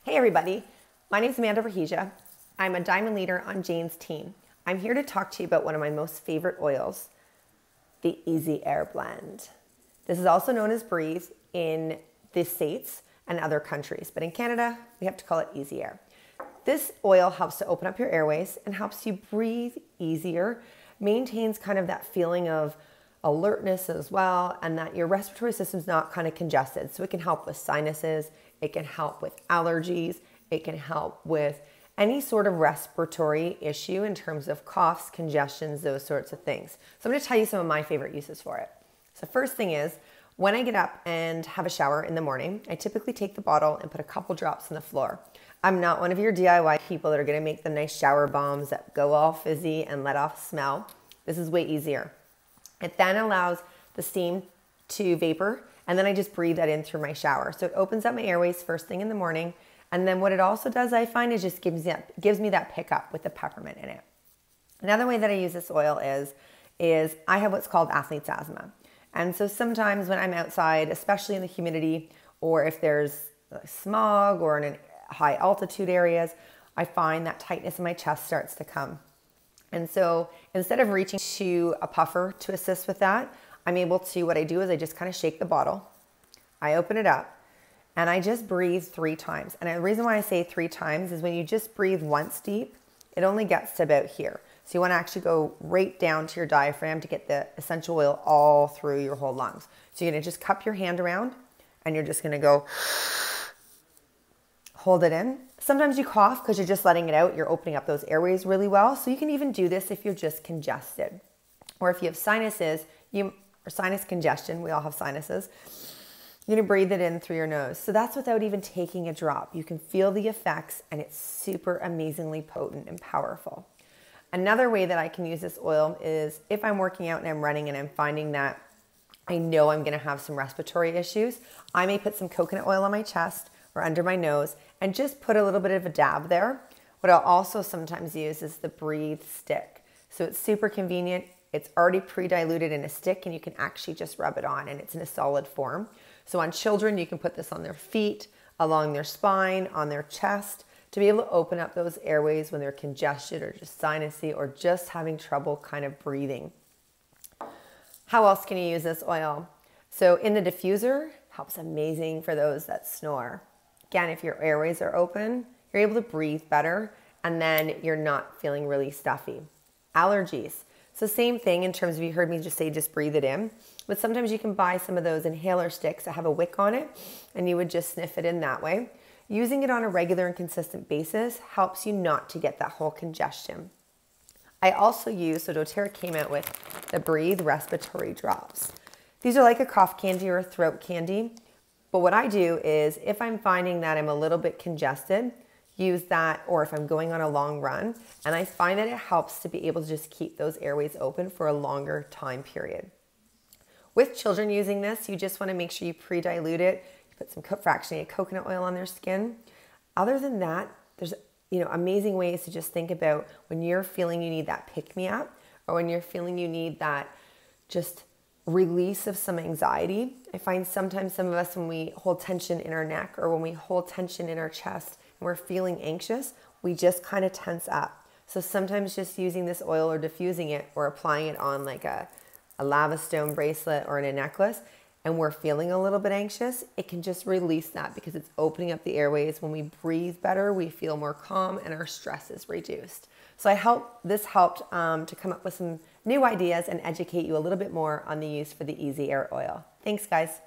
Hey everybody, my name is Amanda Verheja. I'm a diamond leader on Jane's team. I'm here to talk to you about one of my most favorite oils, the Easy Air Blend. This is also known as Breathe in the States and other countries, but in Canada, we have to call it Easy Air. This oil helps to open up your airways and helps you breathe easier, maintains kind of that feeling of alertness as well, and that your respiratory system's not kind of congested. So it can help with sinuses, it can help with allergies, it can help with any sort of respiratory issue in terms of coughs, congestions, those sorts of things. So I'm going to tell you some of my favorite uses for it. So first thing is, when I get up and have a shower in the morning, I typically take the bottle and put a couple drops on the floor. I'm not one of your DIY people that are going to make the nice shower bombs that go all fizzy and let off smell. This is way easier. It then allows the steam to vapor, and then I just breathe that in through my shower. So it opens up my airways first thing in the morning, and then what it also does, I find, is just gives me that pickup with the peppermint in it. Another way that I use this oil is I have what's called athlete's asthma. And so sometimes when I'm outside, especially in the humidity, or if there's smog or in high altitude areas, I find that tightness in my chest starts to come. And so instead of reaching to a puffer to assist with that, I'm able to, what I do is I just kind of shake the bottle, I open it up, and I just breathe 3 times. And the reason why I say 3 times is when you just breathe once deep, it only gets to about here. So you want to actually go right down to your diaphragm to get the essential oil all through your whole lungs. So you're going to just cup your hand around, and you're just going to go hold it in. Sometimes you cough because you're just letting it out. You're opening up those airways really well. So you can even do this if you're just congested. Or if you have sinuses, or sinus congestion, we all have sinuses, you're gonna breathe it in through your nose. So that's without even taking a drop. You can feel the effects, and it's super amazingly potent and powerful. Another way that I can use this oil is if I'm working out and I'm running and I'm finding that I know I'm gonna have some respiratory issues, I may put some coconut oil on my chest or under my nose and just put a little bit of a dab there. What I'll also sometimes use is the Breathe stick. So it's super convenient. It's already pre-diluted in a stick, and you can actually just rub it on, and it's in a solid form. So on children, you can put this on their feet, along their spine, on their chest, to be able to open up those airways when they're congested or just sinusy or just having trouble kind of breathing. How else can you use this oil? So in the diffuser, helps amazing for those that snore. Again, if your airways are open, you're able to breathe better, and then you're not feeling really stuffy. Allergies. So same thing in terms of, you heard me just say just breathe it in, but sometimes you can buy some of those inhaler sticks that have a wick on it, and you would just sniff it in that way. Using it on a regular and consistent basis helps you not to get that whole congestion. I also use, so doTERRA came out with the Breathe Respiratory Drops. These are like a cough candy or a throat candy, but what I do is if I'm finding that I'm a little bit congested, use that, or if I'm going on a long run, and I find that it helps to be able to just keep those airways open for a longer time period. With children using this, you just want to make sure you pre-dilute it. You put some fractionated coconut oil on their skin. Other than that, there's amazing ways to just think about when you're feeling you need that pick-me-up, or when you're feeling you need that just release of some anxiety. I find sometimes some of us, when we hold tension in our neck or when we hold tension in our chest, we're feeling anxious, we just kind of tense up. So sometimes just using this oil or diffusing it or applying it on like a lava stone bracelet or in a necklace, and we're feeling a little bit anxious, it can just release that because it's opening up the airways. When we breathe better, we feel more calm and our stress is reduced. So this helped to come up with some new ideas and educate you a little bit more on the use for the Easy Air oil. Thanks, guys.